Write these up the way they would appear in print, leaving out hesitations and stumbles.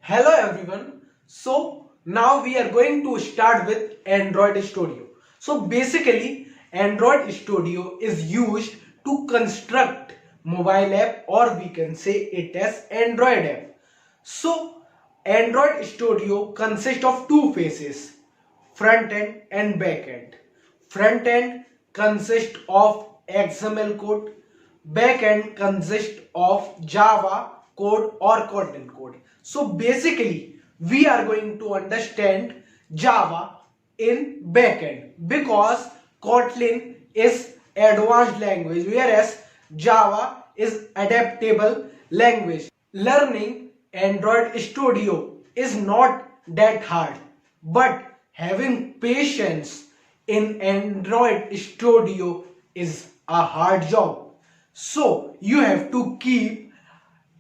Hello everyone. So now we are going to start with Android Studio. So basically Android Studio is used to construct mobile app, or we can say it as Android app. So Android Studio consists of two phases, front end and back end. Front end consists of XML code, back end consists of Java code or Kotlin code. So basically we are going to understand Java in back end because Kotlin is advanced language whereas Java is adaptable language. Learning Android Studio is not that hard, but having patience in Android Studio is a hard job. So you have to keep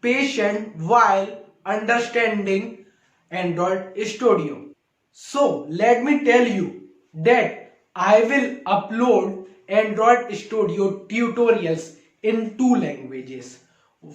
patient while understanding Android Studio. So let me tell you that I will upload Android Studio tutorials in two languages.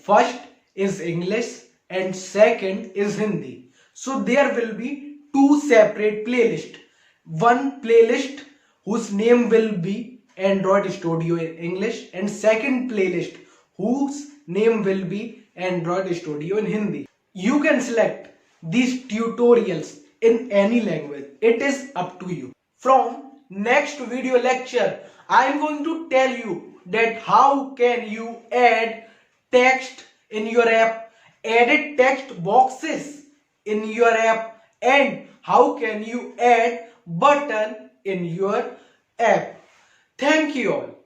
First is English and second is Hindi. So there will be two separate playlists. One playlist whose name will be Android Studio in English and second playlist whose name will be Android Studio in Hindi. You can select these tutorials in any language. It is up to you. From next video lecture, I am going to tell you that how can you add text in your app, edit text boxes in your app, and how can you add button in your app. Thank you all.